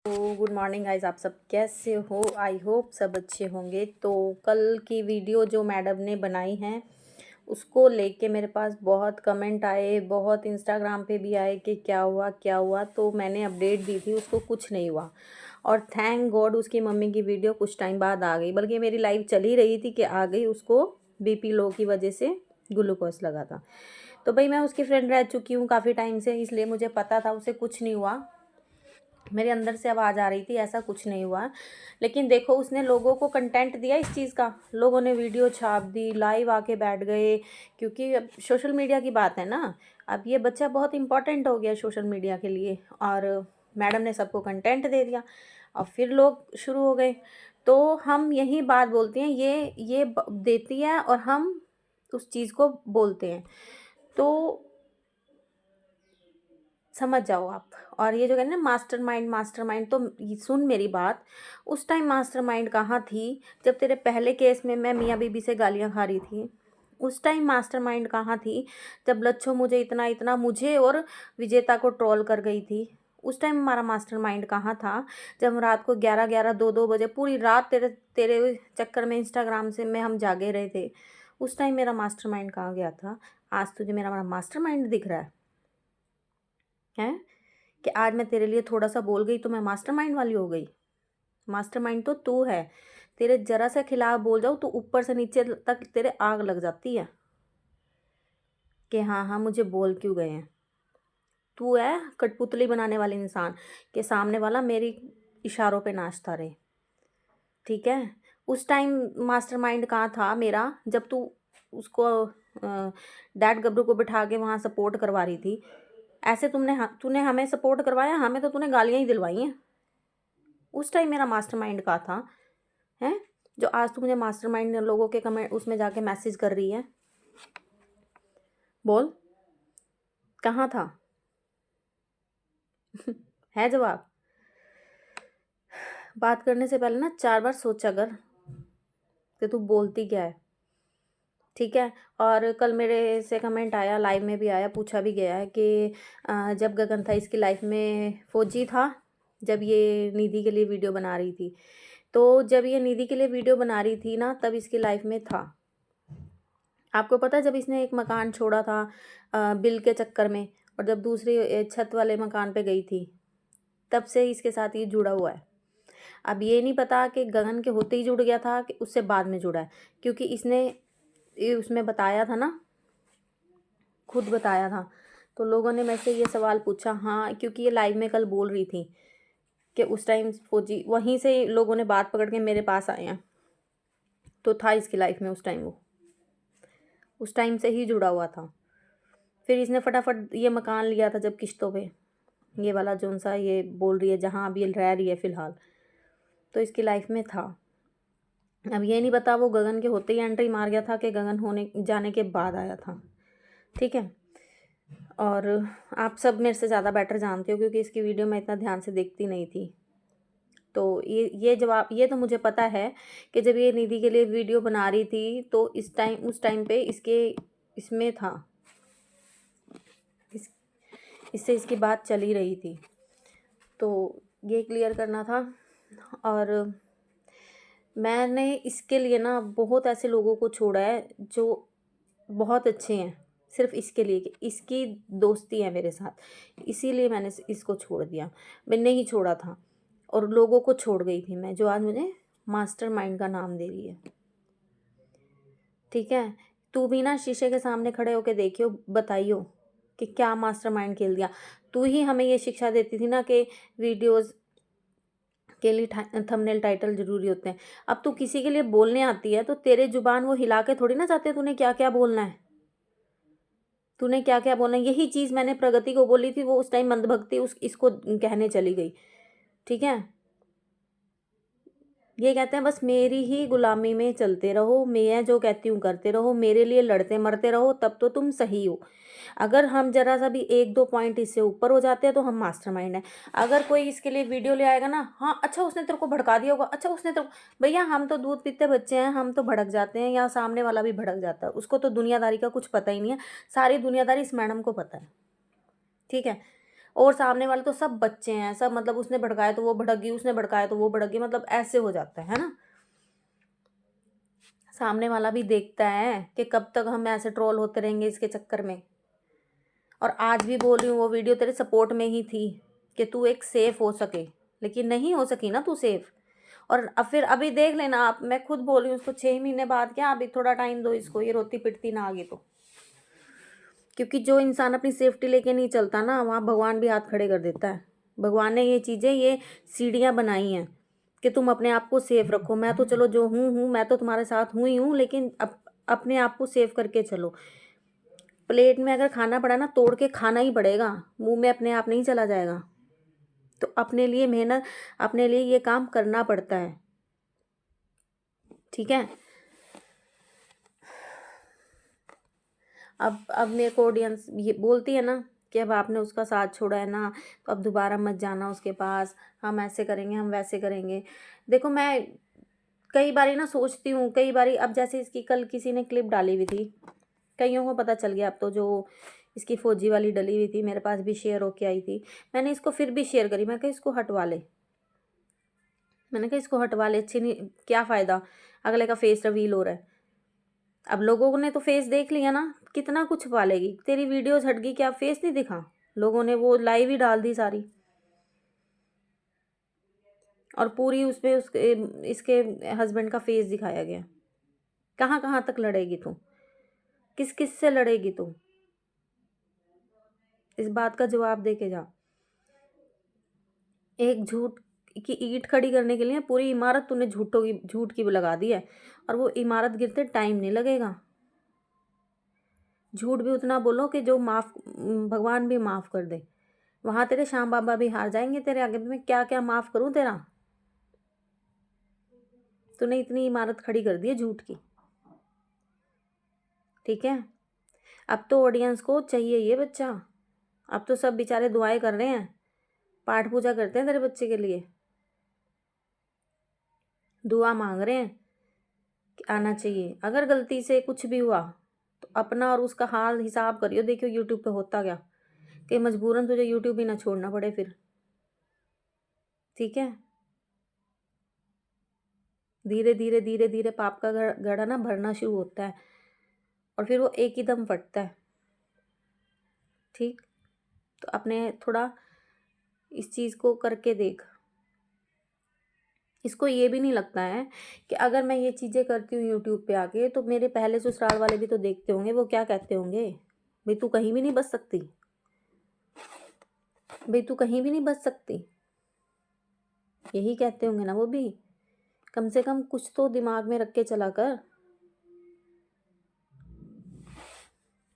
Good morning guys, आप सब कैसे हो? आई होप सब अच्छे होंगे। तो कल की वीडियो जो मैडम ने बनाई है उसको लेके मेरे पास बहुत कमेंट आए, बहुत इंस्टाग्राम पे भी आए कि क्या हुआ क्या हुआ। तो मैंने अपडेट दी थी, उसको कुछ नहीं हुआ। और थैंक गॉड उसकी मम्मी की वीडियो कुछ टाइम बाद आ गई, बल्कि मेरी लाइव चल ही रही थी कि आ गई। उसको बीपी लो की वजह से ग्लूकोज लगा था। तो भाई मैं उसकी फ्रेंड रह चुकी हूँ काफ़ी टाइम से, इसलिए मुझे पता था उसे कुछ नहीं हुआ। मेरे अंदर से आवाज़ आ रही थी ऐसा कुछ नहीं हुआ। लेकिन देखो उसने लोगों को कंटेंट दिया इस चीज़ का, लोगों ने वीडियो छाप दी, लाइव आके बैठ गए। क्योंकि अब सोशल मीडिया की बात है ना, अब ये बच्चा बहुत इंपॉर्टेंट हो गया सोशल मीडिया के लिए। और मैडम ने सबको कंटेंट दे दिया और फिर लोग शुरू हो गए। तो हम यही बात बोलते हैं, ये देती है और हम उस चीज़ को बोलते हैं। तो समझ जाओ आप। और ये जो कहते हैं ना मास्टरमाइंड, तो सुन मेरी बात। उस टाइम मास्टरमाइंड कहाँ थी जब तेरे पहले केस में मैं मियाँ बीबी से गालियाँ खा रही थी? उस टाइम मास्टरमाइंड कहाँ थी जब लच्छो मुझे इतना इतना मुझे और विजेता को ट्रोल कर गई थी? उस टाइम हमारा मास्टरमाइंड कहाँ था जब हम रात को 11-11 2-2 बजे पूरी रात तेरे तेरे चक्कर में इंस्टाग्राम से में हम जागे रहे थे? उस टाइम मेरा मास्टरमाइंड कहाँ गया था? आज तुझे मेरा मास्टरमाइंड दिख रहा है कि आज मैं तेरे लिए थोड़ा सा बोल गई तो मैं मास्टरमाइंड वाली हो गई? मास्टरमाइंड तो तू है। तेरे जरा सा खिलाफ बोल जाओ तो ऊपर से नीचे तक तेरे आग लग जाती है कि हाँ हाँ मुझे बोल क्यों गए हैं। तू है कठपुतली बनाने वाले इंसान के सामने वाला मेरी इशारों पे नाचता रहे। ठीक है। उस टाइम मास्टरमाइंड कहाँ था मेरा जब तू उसको डैड गबरू को बिठा के वहाँ सपोर्ट करवा रही थी? ऐसे तूने हमें सपोर्ट करवाया, हमें तो तूने गालियाँ ही दिलवाई हैं। उस टाइम मेरा मास्टरमाइंड का था है जो आज तू मुझे मास्टरमाइंड लोगों के कमेंट उसमें जाके मैसेज कर रही है? बोल कहाँ था? है जवाब? बात करने से पहले ना 4 बार सोचा कर कि तू बोलती क्या है। ठीक है। और कल मेरे से कमेंट आया, लाइव में भी आया, पूछा भी गया है कि जब गगन था इसकी लाइफ में फौजी था, जब ये निधि के लिए वीडियो बना रही थी। तो जब ये निधि के लिए वीडियो बना रही थी ना तब इसकी लाइफ में था। आपको पता है जब इसने एक मकान छोड़ा था बिल के चक्कर में, और जब दूसरी छत वाले मकान पे गई थी, तब से इसके साथ ये जुड़ा हुआ है। अब ये नहीं पता कि गगन के होते ही जुड़ गया था कि उससे बाद में जुड़ा है, क्योंकि इसने ये उसमें बताया था ना, खुद बताया था। तो लोगों ने मेरे से ये सवाल पूछा, हाँ क्योंकि ये लाइव में कल बोल रही थी कि उस टाइम फौजी, वहीं से लोगों ने बात पकड़ के मेरे पास आए हैं। तो था इसकी लाइफ में उस टाइम, वो उस टाइम से ही जुड़ा हुआ था। फिर इसने फटाफट ये मकान लिया था जब किश्तों पे, ये वाला जोन सा ये बोल रही है जहाँ अभी रह रही है फ़िलहाल, तो इसकी लाइफ में था। अब ये नहीं पता वो गगन के होते ही एंट्री मार गया था कि गगन होने जाने के बाद आया था। ठीक है। और आप सब मेरे से ज़्यादा बेटर जानते हो क्योंकि इसकी वीडियो मैं इतना ध्यान से देखती नहीं थी। तो ये जवाब ये तो मुझे पता है कि जब ये निधि के लिए वीडियो बना रही थी तो उस टाइम पे इसके इसमें था, इस इससे इसकी बात चल ही रही थी। तो ये क्लियर करना था। और मैंने इसके लिए ना बहुत ऐसे लोगों को छोड़ा है जो बहुत अच्छे हैं, सिर्फ इसके लिए कि इसकी दोस्ती है मेरे साथ, इसीलिए मैंने इसको छोड़ दिया। मैंने ही छोड़ा था और लोगों को छोड़ गई थी मैं, जो आज मुझे मास्टरमाइंड का नाम दे रही है। ठीक है। तू भी ना शीशे के सामने खड़े होके देखियो, बताइयो कि क्या मास्टरमाइंड खेल दिया। तू ही हमें ये शिक्षा देती थी ना कि वीडियोस के लिए थंबनेल टाइटल जरूरी होते हैं। अब तू किसी के लिए बोलने आती है तो तेरे जुबान वो हिला के थोड़ी ना जाते तूने क्या क्या बोलना है, तूने क्या क्या बोलना है। यही चीज़ मैंने प्रगति को बोली थी, वो उस टाइम मंदभक्ति उस इसको कहने चली गई। ठीक है। ये कहते हैं बस मेरी ही गुलामी में चलते रहो, मैं जो कहती हूँ करते रहो, मेरे लिए लड़ते मरते रहो, तब तो तुम सही हो। अगर हम जरा सा भी 1-2 पॉइंट इससे ऊपर हो जाते हैं तो हम मास्टरमाइंड है। अगर कोई इसके लिए वीडियो ले आएगा ना, हाँ अच्छा उसने तेरे को भड़का दिया होगा, अच्छा उसने तेरे को, भैया हम तो दूध पीते बच्चे हैं, हम तो भड़क जाते हैं, या सामने वाला भी भड़क जाता है, उसको तो दुनियादारी का कुछ पता ही नहीं है। सारी दुनियादारी इस मैडम को पता है। ठीक है। और सामने वाले तो सब बच्चे हैं, सब मतलब उसने भड़काया तो वो भड़क गई, उसने भड़काया तो वो भड़क गई, मतलब ऐसे हो जाता है ना। सामने वाला भी देखता है कि कब तक हम ऐसे ट्रोल होते रहेंगे इसके चक्कर में। और आज भी बोल रही हूँ, वो वीडियो तेरे सपोर्ट में ही थी कि तू एक सेफ हो सके, लेकिन नहीं हो सकी ना तू सेफ। और अब फिर अभी देख लेना आप, मैं खुद बोल रही हूँ उसको 6 महीने बाद, क्या अभी थोड़ा टाइम दो इसको, ये रोती पिटती ना आगे तो। क्योंकि जो इंसान अपनी सेफ्टी लेके नहीं चलता ना, वहाँ भगवान भी हाथ खड़े कर देता है। भगवान ने ये चीज़ें, ये सीढ़ियाँ बनाई हैं कि तुम अपने आप को सेफ रखो। मैं तो चलो जो हूँ, मैं तो तुम्हारे साथ हूँ ही हूँ, लेकिन अपने आप को सेफ करके चलो। प्लेट में अगर खाना पड़ा ना, तोड़ के खाना ही पड़ेगा, मुंह में अपने आप नहीं चला जाएगा। तो अपने लिए मेहनत, अपने लिए ये काम करना पड़ता है, ठीक है। अब मेरे को ऑडियंस ये बोलती है ना कि अब आपने उसका साथ छोड़ा है ना, तो अब दोबारा मत जाना उसके पास, हम ऐसे करेंगे, हम वैसे करेंगे। देखो मैं कई बारी ना सोचती हूँ, कई बारी, अब जैसे इसकी कल किसी ने क्लिप डाली हुई थी, कईयों को पता चल गया अब तो, जो इसकी फौजी वाली डली हुई थी, मेरे पास भी शेयर होके आई थी। मैंने इसको फिर भी शेयर करी, मैं कहा इसको हटवा ले, मैंने कहा इसको हटवा ले, अच्छी नहीं, क्या फ़ायदा, अगले का फेस रिवील हो रहा है। अब लोगों ने तो फेस देख लिया ना, कितना कुछ पालेगी, तेरी वीडियोस हट गई, क्या फेस नहीं दिखा, लोगों ने वो लाइव ही डाल दी सारी, और पूरी उसपे उसके इसके हस्बैंड का फेस दिखाया गया। कहाँ कहाँ तक लड़ेगी तू, किस किस से लड़ेगी तू, इस बात का जवाब दे के जा। एक झूठ की ईंट खड़ी करने के लिए पूरी इमारत तूने झूठ की लगा दी है, और वो इमारत गिरते टाइम नहीं लगेगा। झूठ भी उतना बोलो कि जो भगवान भी माफ़ कर दे। वहाँ तेरे श्याम बाबा भी हार जाएंगे तेरे आगे, मैं क्या क्या माफ़ करूँ तेरा। तूने इतनी इमारत खड़ी कर दी है झूठ की, ठीक है। अब तो ऑडियंस को चाहिए ये बच्चा, अब तो सब बेचारे दुआएं कर रहे हैं, पाठ पूजा करते हैं तेरे बच्चे के लिए, दुआ मांग रहे हैं कि आना चाहिए। अगर गलती से कुछ भी हुआ तो अपना और उसका हाल हिसाब करियो, देखियो यूट्यूब पे होता क्या, कि मजबूरन तुझे यूट्यूब ही ना छोड़ना पड़े फिर, ठीक है। धीरे धीरे धीरे धीरे पाप का घड़ा ना भरना शुरू होता है, और फिर वो एक ही दम फटता है, ठीक। तो अपने थोड़ा इस चीज़ को करके देख। इसको ये भी नहीं लगता है कि अगर मैं ये चीज़ें करती हूँ यूट्यूब पे आके, तो मेरे पहले ससुराल वाले भी तो देखते होंगे, वो क्या कहते होंगे, भाई तू कहीं भी नहीं बच सकती, भाई तू कहीं भी नहीं बच सकती, यही कहते होंगे ना वो भी। कम से कम कुछ तो दिमाग में रख के चला कर।